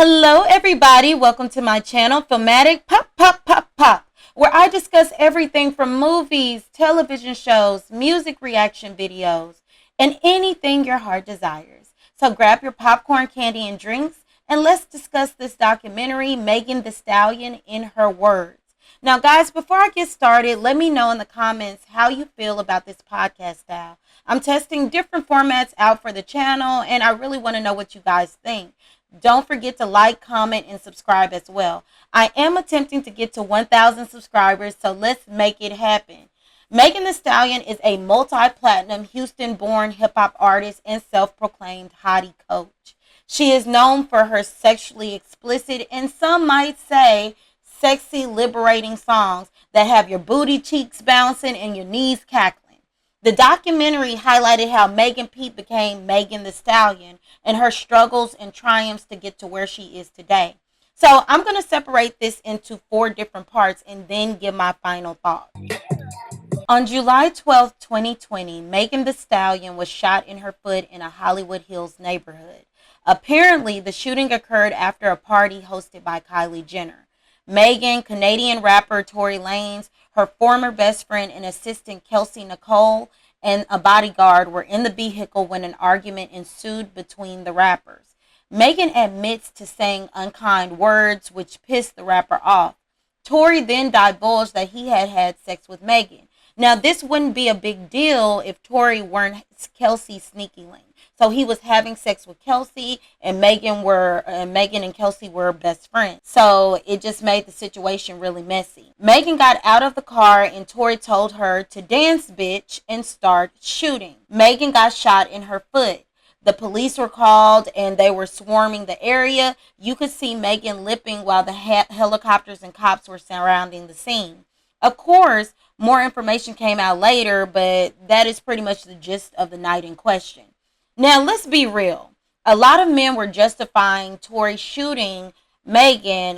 Hello, everybody. Welcome to my channel, Film-A-Tic, Pop, Pop, Pop, Pop, where I discuss everything from movies, television shows, music reaction videos, and anything your heart desires. So grab your popcorn, candy, and drinks, and let's discuss this documentary, Megan Thee Stallion, in her words. Now, guys, before I get started, let me know in the comments how you feel about this podcast style. I'm testing different formats out for the channel, and I really want to know what you guys think. Don't forget to like, comment, and subscribe as well. I am attempting to get to 1,000 subscribers, so let's make it happen. Megan Thee Stallion is a multi-platinum Houston-born hip-hop artist and self-proclaimed hottie coach. She is known for her sexually explicit and some might say sexy, liberating songs that have your booty cheeks bouncing and your knees cackling. The documentary highlighted how Megan Pete became Megan Thee Stallion and her struggles and triumphs to get to where she is today. So I'm going to separate this into 4 different parts and then give my final thoughts. On July 12, 2020, Megan Thee Stallion was shot in her foot in a Hollywood Hills neighborhood. Apparently, the shooting occurred after a party hosted by Kylie Jenner. Megan, Canadian rapper Tory Lanez, her former best friend and assistant Kelsey Nicole, and a bodyguard were in the vehicle when an argument ensued between the rappers. Megan admits to saying unkind words, which pissed the rapper off. Tory then divulged that he had had sex with Megan. Now, this wouldn't be a big deal if Tory weren't Kelsey's sneaky link. So he was having sex with Kelsey, and Megan and Kelsey were best friends. So it just made the situation really messy. Megan got out of the car and Tory told her to dance, bitch, and start shooting. Megan got shot in her foot. The police were called and they were swarming the area. You could see Megan lipping while the helicopters and cops were surrounding the scene. Of course, more information came out later, but that is pretty much the gist of the night in question. Now, let's be real. A lot of men were justifying Tory shooting Megan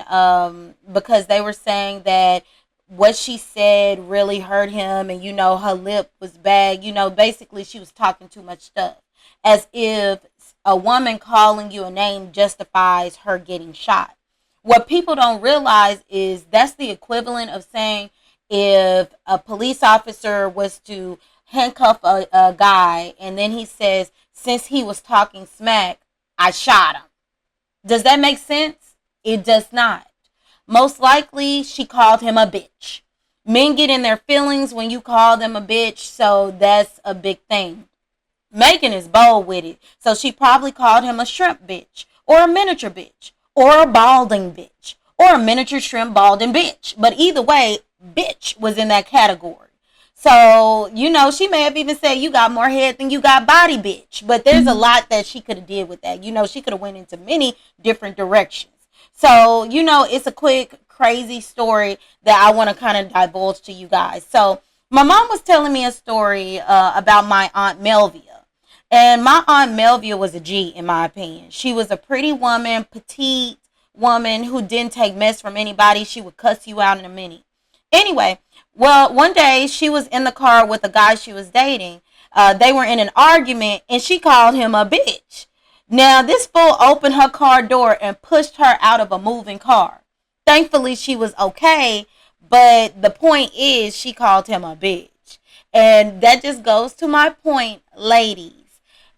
because they were saying that what she said really hurt him and, her lip was bad. Basically she was talking too much stuff. As if a woman calling you a name justifies her getting shot. What people don't realize is that's the equivalent of saying if a police officer was to handcuff a guy and then he says, since he was talking smack, I shot him. Does that make sense? It does not. Most likely, she called him a bitch. Men get in their feelings when you call them a bitch, so that's a big thing. Megan is bold with it, so she probably called him a shrimp bitch, or a miniature bitch, or a balding bitch, or a miniature shrimp balding bitch. But either way, bitch was in that category. So, she may have even said, you got more head than you got body, bitch. But there's a lot that she could have did with that. She could have went into many different directions. So, it's a quick, crazy story that I want to kind of divulge to you guys. So, my mom was telling me a story about my Aunt Melvia. And my Aunt Melvia was a G, in my opinion. She was a pretty woman, petite woman who didn't take mess from anybody. She would cuss you out in a minute. Anyway, well, one day she was in the car with a guy she was dating. They were in an argument and she called him a bitch. Now, this fool opened her car door and pushed her out of a moving car. Thankfully, she was okay, but the point is she called him a bitch. And that just goes to my point, ladies.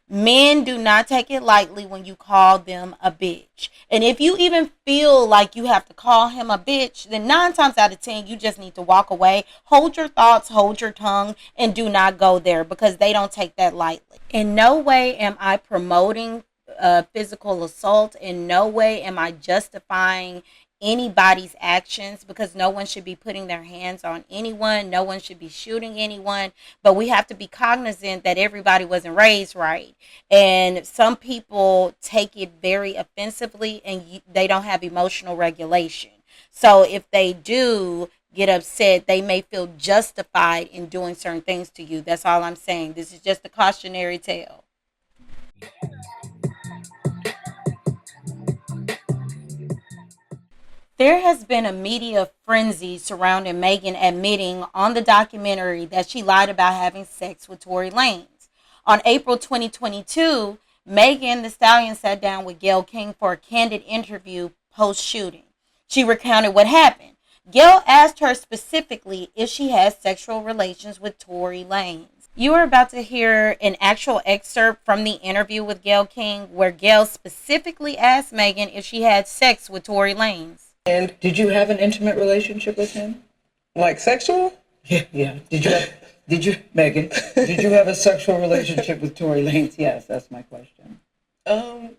Men do not take it lightly when you call them a bitch. And if you even feel like you have to call him a bitch, then 9 times out of 10, you just need to walk away. Hold your thoughts, hold your tongue, and do not go there because they don't take that lightly. In no way am I promoting physical assault. In no way am I justifying anybody's actions because no one should be putting their hands on anyone. No one should be shooting anyone. But we have to be cognizant that everybody wasn't raised right. And some people take it very offensively and they don't have emotional regulation. So if they do get upset, they may feel justified in doing certain things to you. That's all I'm saying. This is just a cautionary tale. There has been a media frenzy surrounding Megan admitting on the documentary that she lied about having sex with Tory Lanez. On April 2022, Megan Thee Stallion sat down with Gayle King for a candid interview post-shooting. She recounted what happened. Gayle asked her specifically if she had sexual relations with Tory Lanez. You are about to hear an actual excerpt from the interview with Gayle King where Gayle specifically asked Megan if she had sex with Tory Lanez. And did you have an intimate relationship with him? Like sexual? Yeah. Megan, did you have a sexual relationship with Tory Lanez? Yes, that's my question. I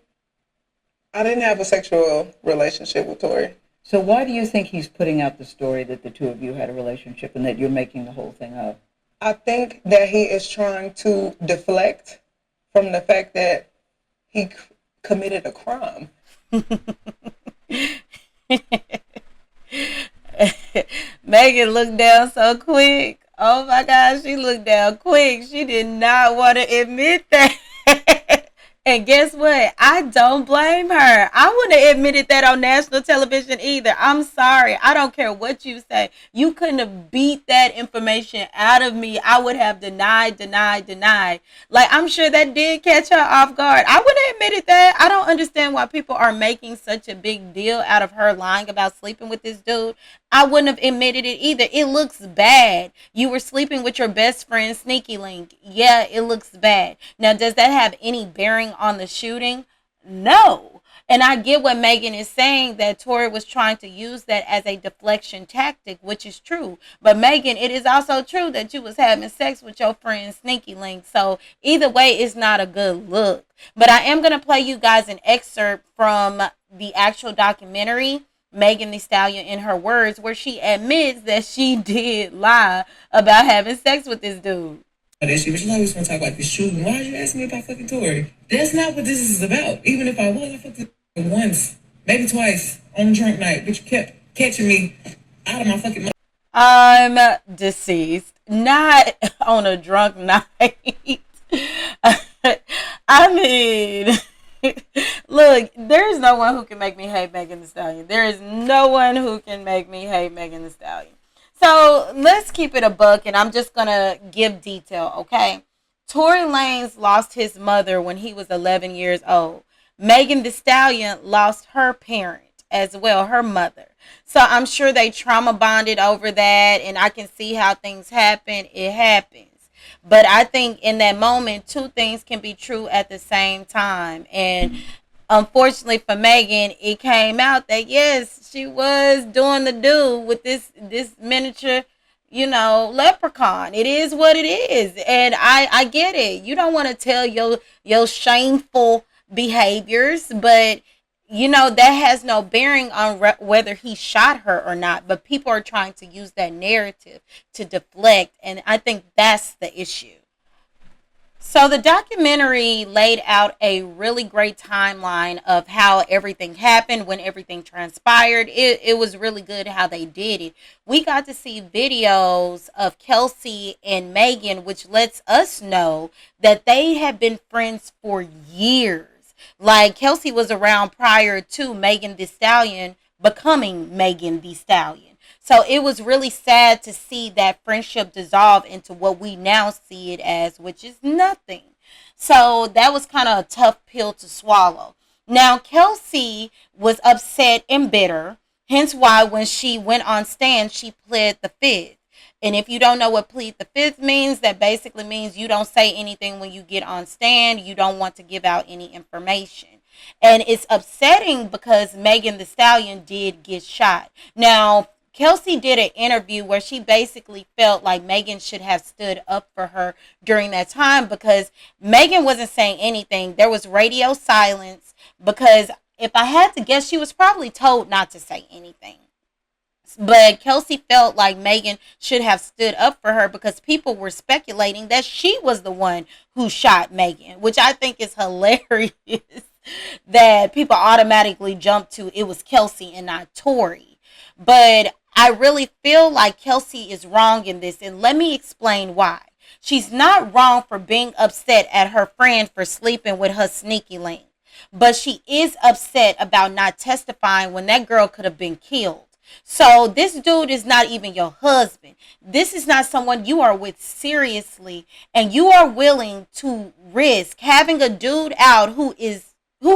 didn't have a sexual relationship with Tory. So why do you think he's putting out the story that the two of you had a relationship and that you're making the whole thing up? I think that he is trying to deflect from the fact that he committed a crime. Megan looked down so quick. Oh my gosh, she looked down quick. She did not want to admit that. And guess what? I don't blame her. I wouldn't have admitted that on national television either. I'm sorry. I don't care what you say. You couldn't have beat that information out of me. I would have denied. Like, I'm sure that did catch her off guard. I wouldn't have admitted that. I don't understand why people are making such a big deal out of her lying about sleeping with this dude. I wouldn't have admitted it either. It looks bad. You were sleeping with your best friend, Sneaky Link. Yeah, it looks bad. Now, does that have any bearing on the shooting? No. And I get what Megan is saying, that Tory was trying to use that as a deflection tactic, which is true. But Megan, it is also true that you was having sex with your friend Sneaky Link. So either way, it's not a good look. But I am going to play you guys an excerpt from the actual documentary, Megan Thee Stallion in her words, where she admits that she did lie about having sex with this dude. That shit, but you always want to talk about this shooting. Why are you asking me about fucking Tory? That's not what this is about. Even if I was, I fucked it once, maybe twice on a drunk night, but you kept catching me out of my fucking mind. I'm deceased, not on a drunk night. I mean, look, there's no one who can make me hate Megan Thee Stallion. There is no one who can make me hate Megan Thee Stallion. So let's keep it a buck, and I'm just going to give detail, okay? Tory Lanez lost his mother when he was 11 years old. Megan Thee Stallion lost her parent as well, her mother. So I'm sure they trauma bonded over that, and I can see how things happen. It happens. But I think in that moment, two things can be true at the same time. And unfortunately for Megan, it came out that yes, she was doing the do with this miniature, leprechaun. It is what it is. And I get it. You don't want to tell your shameful behaviors, but that has no bearing on whether he shot her or not. But people are trying to use that narrative to deflect, and I think that's the issue. So the documentary laid out a really great timeline of how everything happened, when everything transpired. It was really good how they did it. We got to see videos of Kelsey and Megan, which lets us know that they have been friends for years. Like, Kelsey was around prior to Megan Thee Stallion becoming Megan Thee Stallion. So it was really sad to see that friendship dissolve into what we now see it as, which is nothing. So that was kind of a tough pill to swallow. Now, Kelsey was upset and bitter, hence why when she went on stand, she pled the fifth. And if you don't know what plead the fifth means, that basically means you don't say anything when you get on stand. You don't want to give out any information. And it's upsetting because Megan Thee Stallion did get shot. Now, Kelsey did an interview where she basically felt like Megan should have stood up for her during that time, because Megan wasn't saying anything. There was radio silence, because if I had to guess, she was probably told not to say anything. But Kelsey felt like Megan should have stood up for her because people were speculating that she was the one who shot Megan, which I think is hilarious that people automatically jump to it was Kelsey and not Tory. But I really feel like Kelsey is wrong in this, and let me explain why. She's not wrong for being upset at her friend for sleeping with her Sneaky Link, but she is upset about not testifying when that girl could have been killed. So this dude is not even your husband. This is not someone you are with seriously, and you are willing to risk having a dude out who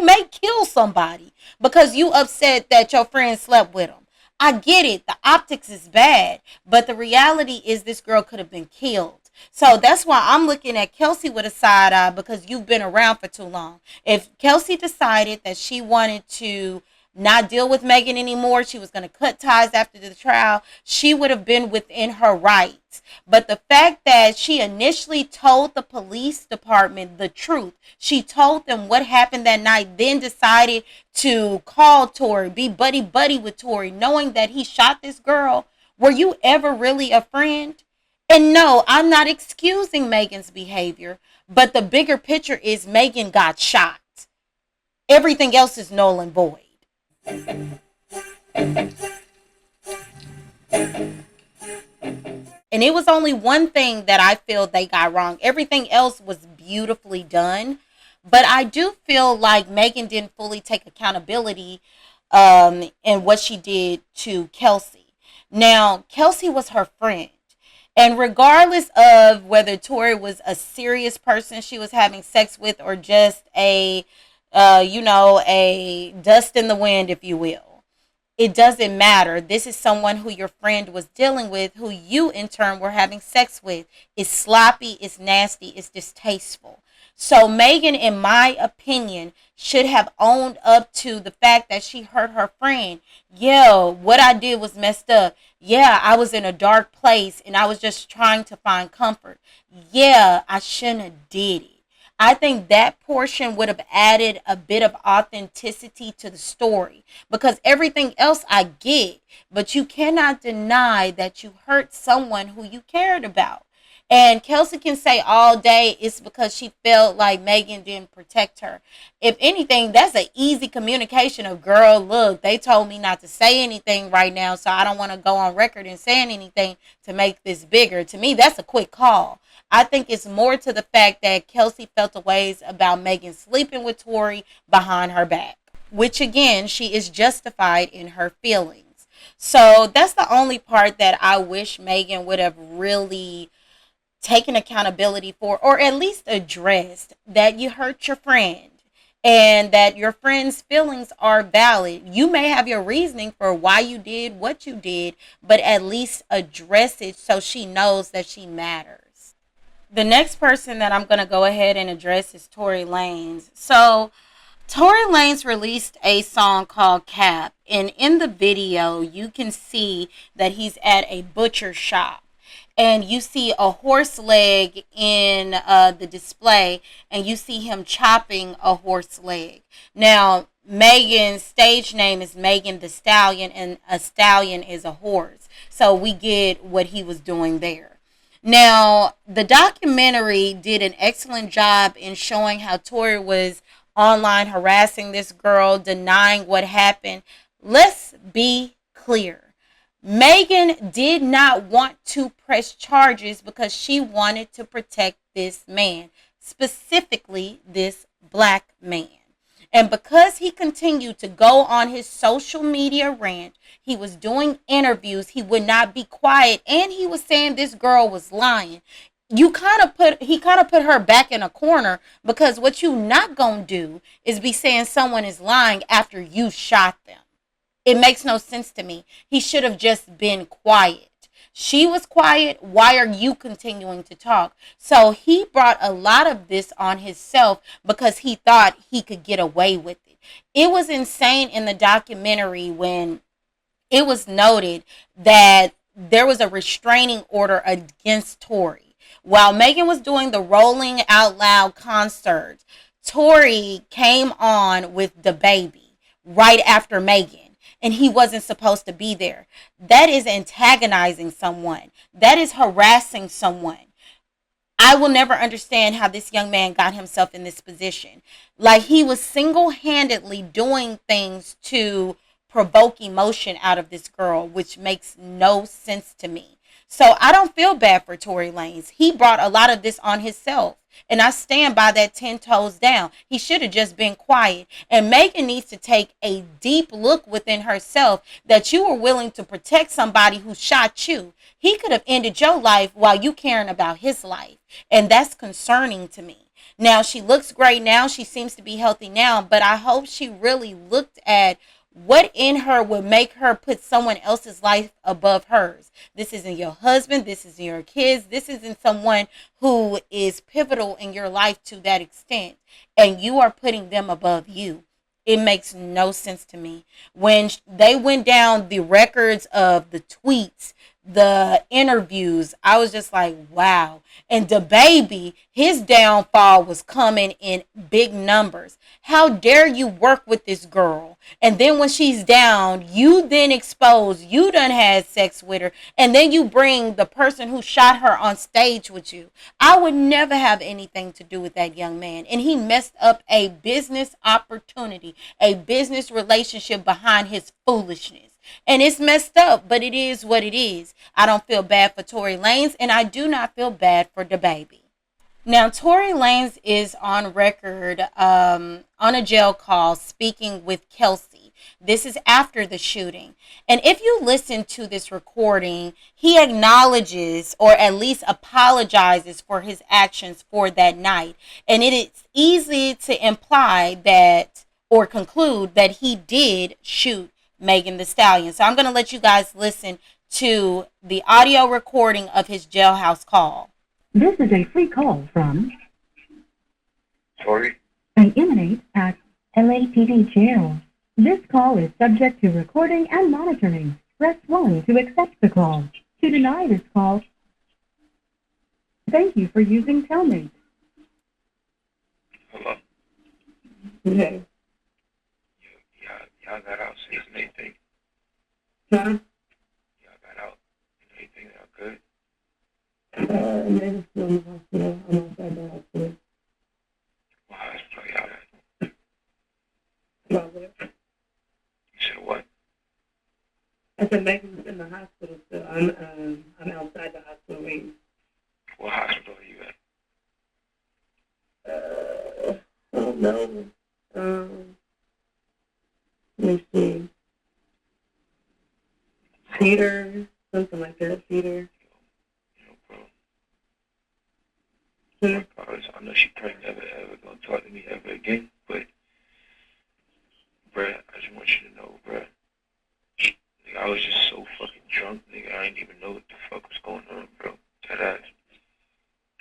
may kill somebody because you upset that your friend slept with him. I get it. The optics is bad, but the reality is this girl could have been killed. So that's why I'm looking at Kelsey with a side eye, because you've been around for too long. If Kelsey decided that she wanted to not deal with Megan anymore, she was going to cut ties after the trial, she would have been within her rights. But the fact that she initially told the police department the truth, she told them what happened that night, then decided to call Tory, be buddy with Tory, knowing that he shot this girl. Were you ever really a friend? And no, I'm not excusing Megan's behavior, but the bigger picture is Megan got shot. Everything else is null and void. And it was only one thing that I feel they got wrong. Everything else was beautifully done. But I do feel like Megan didn't fully take accountability in what she did to Kelsey. Now, Kelsey was her friend. And regardless of whether Tori was a serious person she was having sex with, or just a dust in the wind, if you will, it doesn't matter. This is someone who your friend was dealing with, who you in turn were having sex with. It's sloppy, it's nasty, it's distasteful. So Megan, in my opinion, should have owned up to the fact that she hurt her friend. Yeah, what I did was messed up. Yeah, I was in a dark place and I was just trying to find comfort. Yeah, I shouldn't have did it. I think that portion would have added a bit of authenticity to the story, because everything else I get, but you cannot deny that you hurt someone who you cared about. And Kelsey can say all day it's because she felt like Megan didn't protect her. If anything, that's an easy communication of, girl, look, they told me not to say anything right now, so I don't want to go on record and saying anything to make this bigger. To me, that's a quick call. I think it's more to the fact that Kelsey felt a ways about Megan sleeping with Tori behind her back, which again, she is justified in her feelings. So that's the only part that I wish Megan would have really taken accountability for, or at least addressed that you hurt your friend and that your friend's feelings are valid. You may have your reasoning for why you did what you did, but at least address it so she knows that she matters. The next person that I'm going to go ahead and address is Tory Lanez. So Tory Lanez released a song called Cap, and in the video you can see that he's at a butcher shop. And you see a horse leg in the display, and you see him chopping a horse leg. Now, Megan's stage name is Megan Thee Stallion, and a stallion is a horse. So we get what he was doing there. Now, the documentary did an excellent job in showing how Tory was online harassing this girl, denying what happened. Let's be clear. Megan did not want to press charges because she wanted to protect this man, specifically this black man. And because he continued to go on his social media rant, he was doing interviews, he would not be quiet, and he was saying this girl was lying. He kind of put her back in a corner, because what you not gonna do is be saying someone is lying after you shot them. It makes no sense to me. He should have just been quiet. She was quiet. Why are you continuing to talk? So he brought a lot of this on himself because he thought he could get away with it. It was insane in the documentary when it was noted that there was a restraining order against Tory. While Megan was doing the Rolling Out Loud concert, Tory came on with the baby right after Megan. And he wasn't supposed to be there. That is antagonizing someone. That is harassing someone. I will never understand how this young man got himself in this position. Like, he was single-handedly doing things to provoke emotion out of this girl, which makes no sense to me. So I don't feel bad for Tory Lanez. He brought a lot of this on himself. And I stand by that 10 toes down. He should have just been quiet. And Megan needs to take a deep look within herself that you were willing to protect somebody who shot you. He could have ended your life while you caring about his life. And that's concerning to me. Now, she looks great now. She seems to be healthy now. But I hope she really looked at what in her would make her put someone else's life above hers. This isn't your husband. This isn't your kids. This isn't someone who is pivotal in your life to that extent. And you are putting them above you. It makes no sense to me. When they went down the records of the tweets, the interviews, I was just like, wow. And the baby, his downfall was coming in big numbers. How dare you work with this girl? And then when she's down, you then expose, you done had sex with her. And then you bring the person who shot her on stage with you. I would never have anything to do with that young man. And he messed up a business opportunity, a business relationship behind his foolishness. And it's messed up, but it is what it is. I don't feel bad for Tory Lanez, and I do not feel bad for the baby. Now, Tory Lanez is on record on a jail call speaking with Kelsey. This is after the shooting. And if you listen to this recording, he acknowledges or at least apologizes for his actions for that night. And it is easy to imply that or conclude that he did shoot Megan Thee Stallion. So I'm going to let you guys listen to the audio recording of his jailhouse call. This is a free call from Tory? an inmate at LAPD jail. This call is subject to recording and monitoring. Press 1 to accept the call. To deny this call, thank you for using Telmate. Hello? Okay. Y'all got out since anything? Huh? Y'all got out and anything that good? Maybe still in the hospital. I'm outside the hospital. What hospital y'all at? About what? You said what? I said Megan's in the hospital still. I'm outside the hospital waiting. What hospital are you at? I don't know. Let me see. Peter, something like that. Peter. You know, bro. Hmm? I know she probably never ever gonna talk to me ever again, but bruh, I just want you to know, bruh. Nigga, I was just so fucking drunk, nigga. I didn't even know what the fuck was going on, bro. That ass.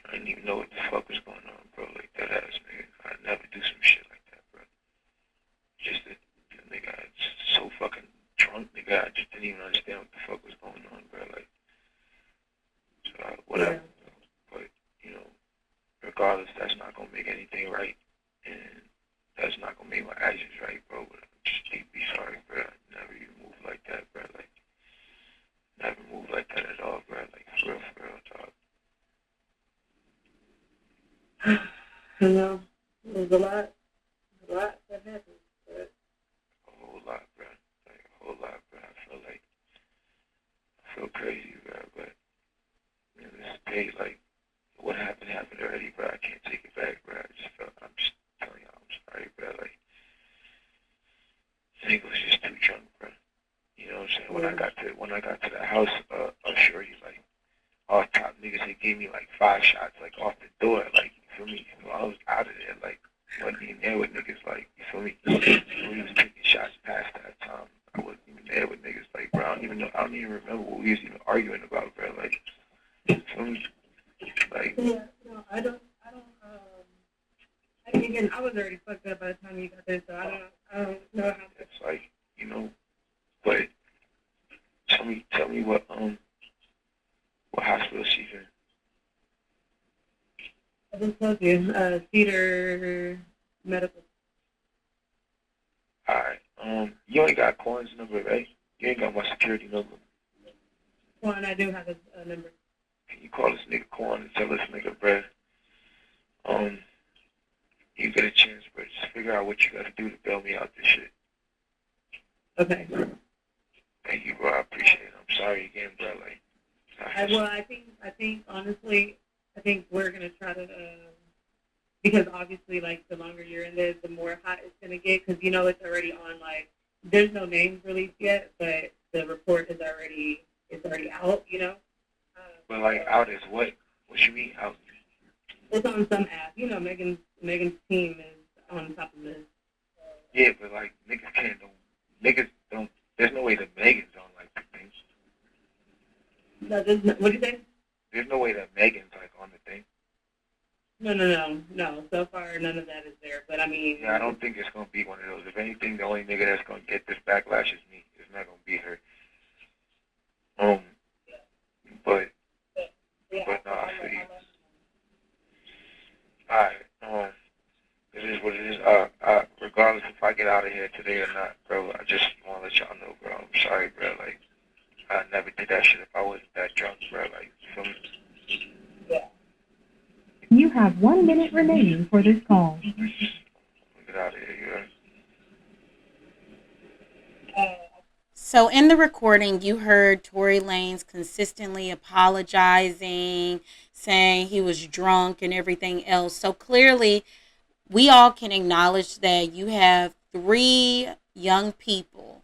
I didn't even know what the fuck was going on, bro. Like that ass, nigga. I'd never do some shit like that, bro. Just that, nigga, I was so fucking drunk, nigga. I just didn't even understand what the fuck was going on, bro. Like, so whatever. Yeah. But you know, regardless, that's not gonna make anything right, and that's not gonna make my actions right, bro. But I'm just deeply sorry, bro. I never even moved like that, bro. Like, never moved like that at all, bro. Like, for real, dog. You know, there's a lot that happened. But A whole lot, bro. Like, a whole lot, bro. I feel crazy, bro. But you know, this day, like, what happened already, bro. I can't take it back, bro. I'm just telling y'all, I'm sorry, bro. Like, I think I was just too drunk, bro. You know what I'm saying? When I got to the house, I'll show you, like, all top niggas, they gave me like 5 shots, like, off the door, like, you feel me? So I was out of there, like, wasn't even there with niggas, like, you feel me? We was taking shots past that time. I wasn't even there with niggas, like, bro. I don't even remember what we was even arguing about, bro. Like, you feel me? Like, yeah, no, I don't. Again, I was already fucked up by the time you got there, so I don't know how. it's like, you know, but tell me what hospital she's in. I just told you, Cedar Medical. Alright, you ain't got Corn's number, right? You ain't got my security number. Well, and I do have a number. Can you call this nigga Corn and tell this nigga, bruh, you get a chance, bro, just figure out what you gotta do to bail me out this shit. Okay. Thank you, bro. I appreciate it. I'm sorry again, bro. Like, I think honestly, I think we're gonna try to because obviously, like, the longer you're in there, the more hot it's gonna get, because you know it's already on, like, there's no names released yet, but the report is already out, you know. But like out is what? What you mean out? It's on some app, you know. Megan's team is on top of this. Yeah, but like niggas can't don't niggas don't. There's no way that Megan's on like the thing. No, there's no, what do you say? There's no way that Megan's like on the thing. No. So far, none of that is there. But I mean, Yeah, I don't think it's gonna be one of those. If anything, the only nigga that's gonna get this backlash is me. It's not gonna be her. Um, but yeah, no, I feel you. Alright, it is what it is. Regardless if I get out of here today or not, bro, I just wanna let y'all know, bro. I'm sorry, bro. Like, I never did that shit if I wasn't that drunk, bro. Like, you feel me? You have 1 minute remaining for this call. Get out of here, you heard? So in the recording, you heard Tory Lanez consistently apologizing, saying he was drunk and everything else. So clearly, we all can acknowledge that you have 3 young people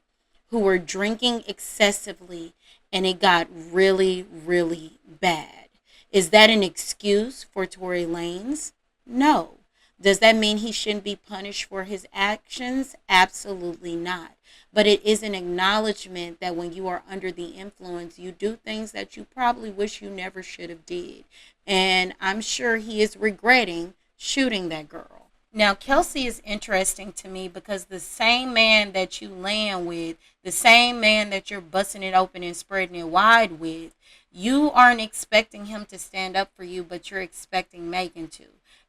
who were drinking excessively and it got really, really bad. Is that an excuse for Tory Lanez? No. Does that mean he shouldn't be punished for his actions? Absolutely not. But it is an acknowledgement that when you are under the influence, you do things that you probably wish you never should have did. And I'm sure he is regretting shooting that girl. Now, Kelsey is interesting to me because the same man that you laying with, the same man that you're busting it open and spreading it wide with, you aren't expecting him to stand up for you, but you're expecting Megan to.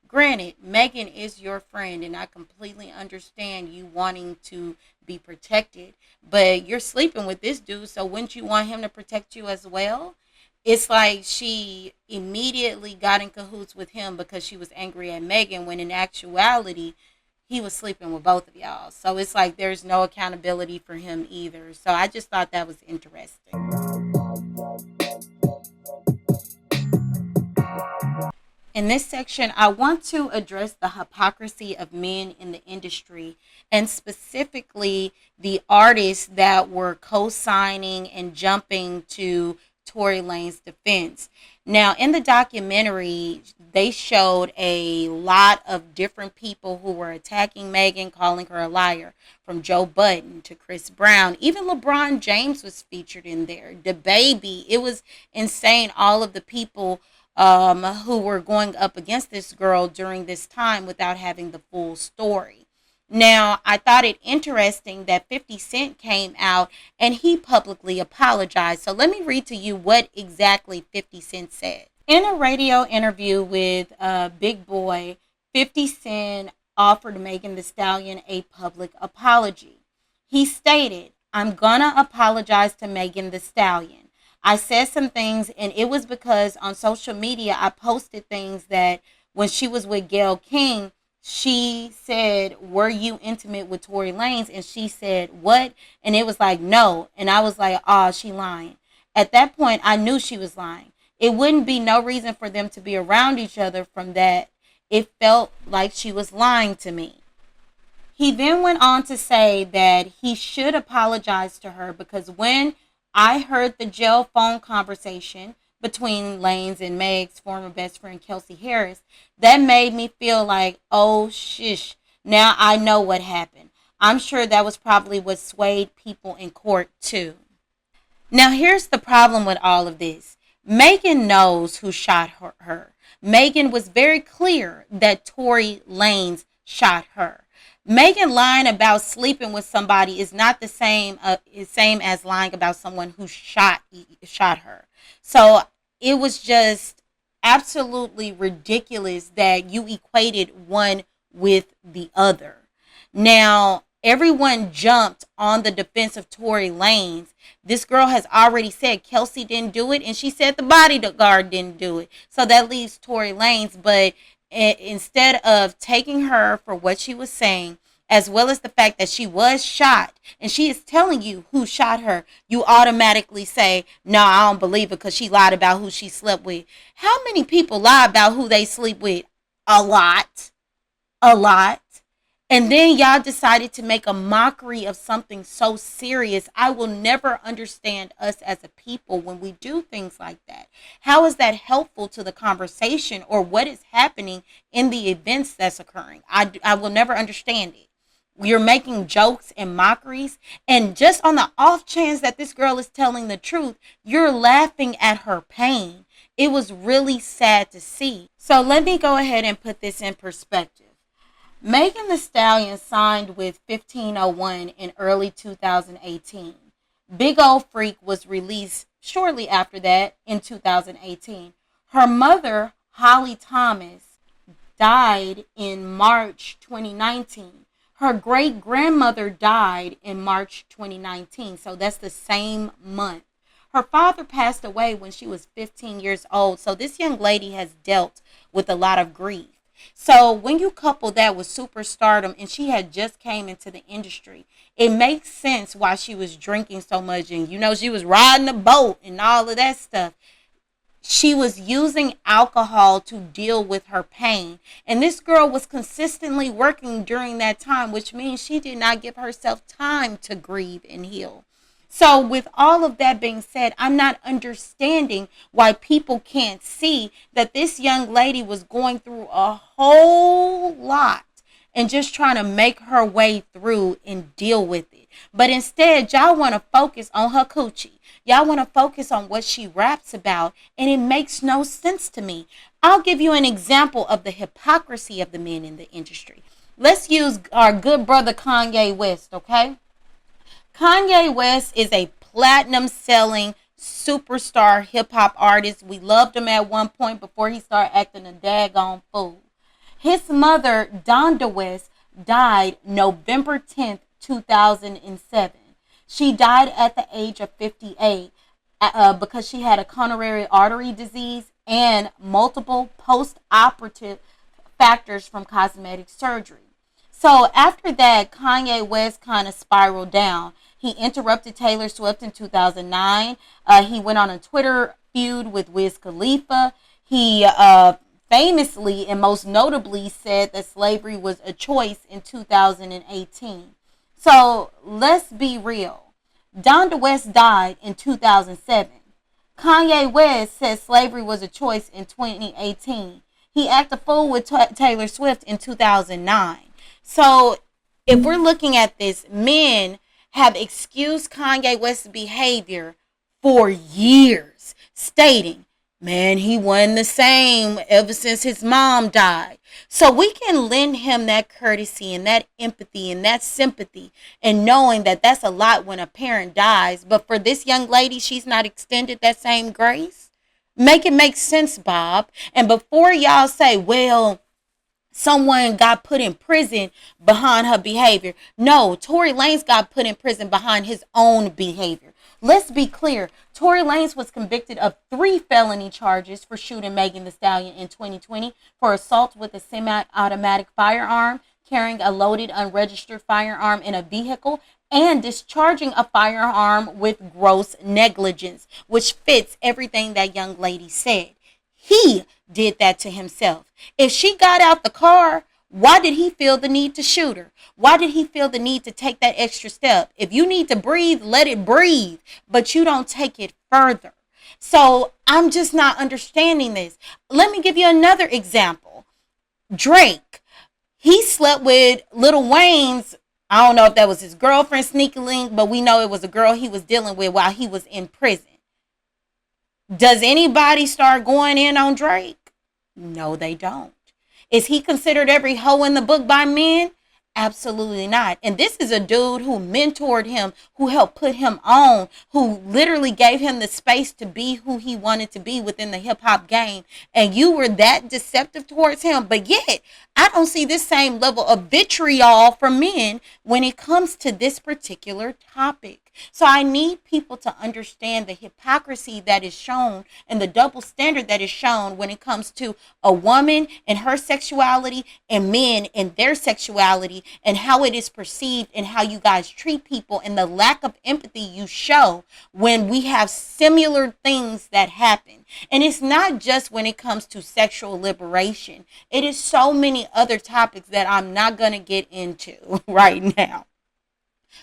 Granted, Megan is your friend, and I completely understand you wanting to be protected, but you're sleeping with this dude, so wouldn't you want him to protect you as well? It's like she immediately got in cahoots with him because she was angry at Megan, when in actuality, he was sleeping with both of y'all. So it's like there's no accountability for him either. So I just thought that was interesting. In this section, I want to address the hypocrisy of men in the industry, and specifically the artists that were co-signing and jumping to Tory Lanez's defense. Now, in the documentary, they showed a lot of different people who were attacking Megan, calling her a liar, from Joe Budden to Chris Brown. Even LeBron James was featured in there. DaBaby. It was insane. All of the people who were going up against this girl during this time without having the full story. Now, I thought it interesting that 50 Cent came out and he publicly apologized. So let me read to you what exactly 50 Cent said. In a radio interview with Big Boy, 50 Cent offered Megan Thee Stallion a public apology. He stated, "I'm gonna apologize to Megan Thee Stallion. I said some things, and it was because on social media I posted things that when she was with Gayle King, she said, 'Were you intimate with Tory Lanez?' And she said, 'What?' And it was like, 'No.' And I was like, 'Oh, she lying.' At that point, I knew she was lying. It wouldn't be no reason for them to be around each other from that. It felt like she was lying to me." He then went on to say that he should apologize to her because when I heard the jail phone conversation between Lanez and Meg's former best friend, Kelsey Harris, that made me feel like, oh, shish, now I know what happened. I'm sure that was probably what swayed people in court, too. Now, here's the problem with all of this. Megan knows who shot her. Megan was very clear that Tory Lanez shot her. Megan lying about sleeping with somebody is not the same as lying about someone who shot her. So it was just absolutely ridiculous that you equated one with the other. Now, everyone jumped on the defense of Tory Lanez. This girl has already said Kelsey didn't do it, and she said the bodyguard didn't do it. So that leaves Tory Lanez, but instead of taking her for what she was saying, as well as the fact that she was shot, and she is telling you who shot her, you automatically say, no, I don't believe it because she lied about who she slept with. How many people lie about who they sleep with? A lot. a lot. And then y'all decided to make a mockery of something so serious. I will never understand us as a people when we do things like that. How is that helpful to the conversation or what is happening in the events that's occurring? I will never understand it. You're making jokes and mockeries, and just on the off chance that this girl is telling the truth, you're laughing at her pain. It was really sad to see. So let me go ahead and put this in perspective. Megan Thee Stallion signed with 1501 in early 2018. Big Ol' Freak was released shortly after that in 2018. Her mother, Holly Thomas, died in March 2019. Her great-grandmother died in March 2019, so that's the same month. Her father passed away when she was 15 years old, so this young lady has dealt with a lot of grief. So when you couple that with superstardom, and she had just came into the industry, it makes sense why she was drinking so much, and she was riding a boat and all of that stuff. She was using alcohol to deal with her pain. And this girl was consistently working during that time, which means she did not give herself time to grieve and heal. So with all of that being said, I'm not understanding why people can't see that this young lady was going through a whole lot and just trying to make her way through and deal with it. But instead, y'all want to focus on her coochie. Y'all want to focus on what she raps about, and it makes no sense to me. I'll give you an example of the hypocrisy of the men in the industry. Let's use our good brother Kanye West, okay? Kanye West is a platinum-selling superstar hip-hop artist. We loved him at one point before he started acting a daggone fool. His mother, Donda West, died November 10th, 2007. She died at the age of 58 because she had a coronary artery disease and multiple post-operative factors from cosmetic surgery. So after that, Kanye West kind of spiraled down. He interrupted Taylor Swift in 2009. He went on a Twitter feud with Wiz Khalifa. He famously and most notably said that slavery was a choice in 2018. So let's be real. Donda West died in 2007. Kanye West said slavery was a choice in 2018. He acted a fool with Taylor Swift in 2009. So if we're looking at this, men have excused Kanye West's behavior for years, stating, man, he wasn't the same ever since his mom died. So we can lend him that courtesy and that empathy and that sympathy, and knowing that that's a lot when a parent dies. But for this young lady, she's not extended that same grace. Make it make sense, Bob. And before y'all say, well, someone got put in prison behind her behavior. No, Tory Lanez got put in prison behind his own behavior. Let's be clear. Tory Lanez was convicted of 3 felony charges for shooting Megan Thee Stallion in 2020 for assault with a semi-automatic firearm, carrying a loaded unregistered firearm in a vehicle, and discharging a firearm with gross negligence, which fits everything that young lady said. He did that to himself. If she got out the car, why did he feel the need to shoot her? Why did he feel the need to take that extra step? If you need to breathe, let it breathe, but you don't take it further. So I'm just not understanding this. Let me give you another example. Drake, he slept with Lil Wayne's, I don't know if that was his girlfriend, Sneaky Link, but we know it was a girl he was dealing with while he was in prison. Does anybody start going in on Drake? No, they don't. Is he considered every hoe in the book by men? Absolutely not. And this is a dude who mentored him, who helped put him on, who literally gave him the space to be who he wanted to be within the hip hop game. And you were that deceptive towards him. But yet, I don't see this same level of vitriol from men when it comes to this particular topic. So I need people to understand the hypocrisy that is shown and the double standard that is shown when it comes to a woman and her sexuality and men and their sexuality and how it is perceived and how you guys treat people and the lack of empathy you show when we have similar things that happen. And it's not just when it comes to sexual liberation. It is so many many other topics that I'm not going to get into right now.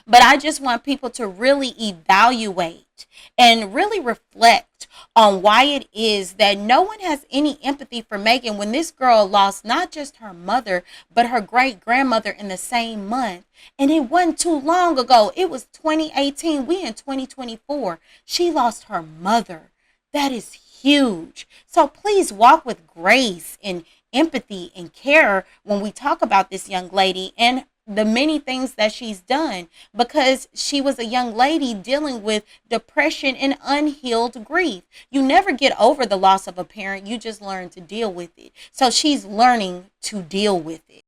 But I just want people to really evaluate and really reflect on why it is that no one has any empathy for Megan when this girl lost not just her mother, but her great grandmother in the same month. And it wasn't too long ago. It was 2018. We in 2024. She lost her mother. That is huge. So please walk with grace and empathy and care when we talk about this young lady and the many things that she's done, because she was a young lady dealing with depression and unhealed grief. You never get over the loss of a parent, you just learn to deal with it. So she's learning to deal with it.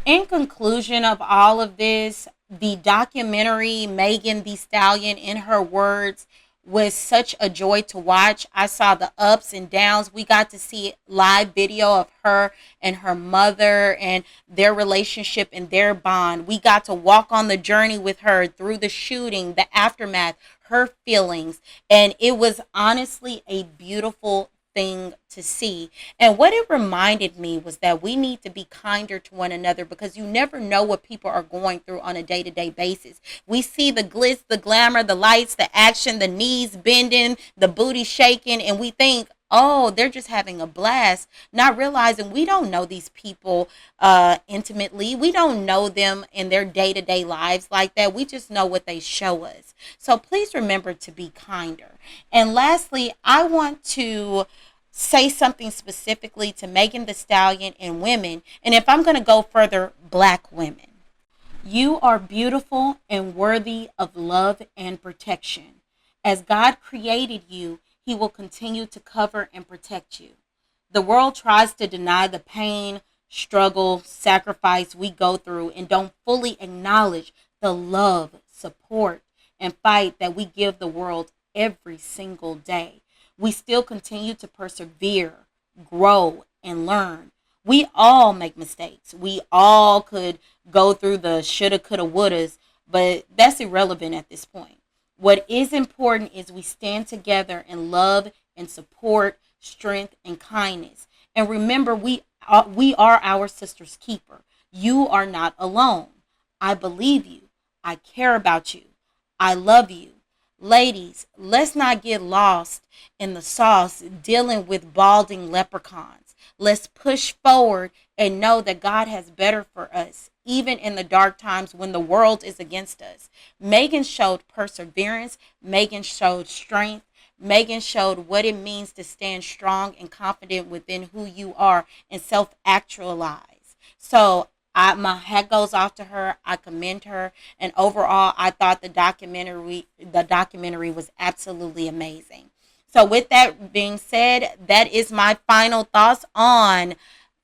In conclusion of all of this, the documentary Megan Thee Stallion, in her words, was such a joy to watch. I saw the ups and downs. We got to see live video of her and her mother and their relationship and their bond. We got to walk on the journey with her through the shooting, the aftermath, her feelings, and it was honestly a beautiful thing to see. And what it reminded me was that we need to be kinder to one another, because you never know what people are going through on a day-to-day basis. We see the glitz, the glamour, the lights, the action, the knees bending, the booty shaking, and we think, oh, they're just having a blast, not realizing we don't know these people intimately. We don't know them in their day-to-day lives like that. We just know what they show us. So please remember to be kinder. And lastly, I want to say something specifically to Megan Thee Stallion and women. And if I'm going to go further, black women. You are beautiful and worthy of love and protection. As God created you, He will continue to cover and protect you. The world tries to deny the pain, struggle, sacrifice we go through and don't fully acknowledge the love, support, and fight that we give the world every single day. We still continue to persevere, grow, and learn. We all make mistakes. We all could go through the shoulda, coulda, wouldas, but that's irrelevant at this point. What is important is we stand together in love and support, strength, and kindness. And remember, we are our sister's keeper. You are not alone. I believe you. I care about you. I love you. Ladies, let's not get lost in the sauce dealing with balding leprechauns. Let's push forward and know that God has better for us, even in the dark times when the world is against us. Megan showed perseverance. Megan showed strength. Megan showed what it means to stand strong and confident within who you are and self-actualize. So my hat goes off to her. I commend her, and overall, I thought the documentary was absolutely amazing. So, with that being said, that is my final thoughts on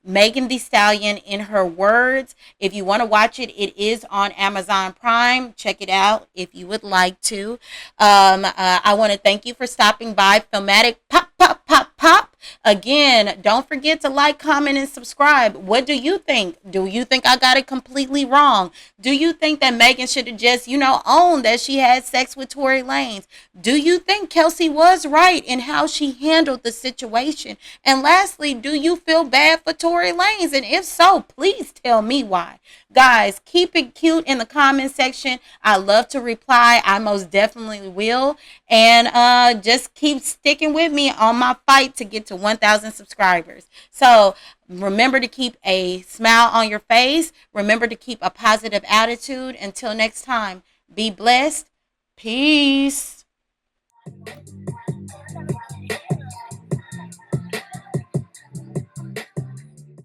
Megan Thee Stallion in her words. If you want to watch it, it is on Amazon Prime. Check it out if you would like to. I want to thank you for stopping by Film-A-Tic. Pop, pop, pop, pop. Again, don't forget to like, comment, and subscribe. What do you think? Do you think I got it completely wrong? Do you think that Megan should have just, owned that she had sex with Tory Lanez? Do you think Kelsey was right in how she handled the situation? And lastly, do you feel bad for Tory Lanez? And if so, please tell me why. Guys, keep it cute in the comment section. I love to reply. I most definitely will. And just keep sticking with me on my fight to get to 1,000 subscribers. So remember to keep a smile on your face. Remember to keep a positive attitude. Until next time, be blessed. Peace.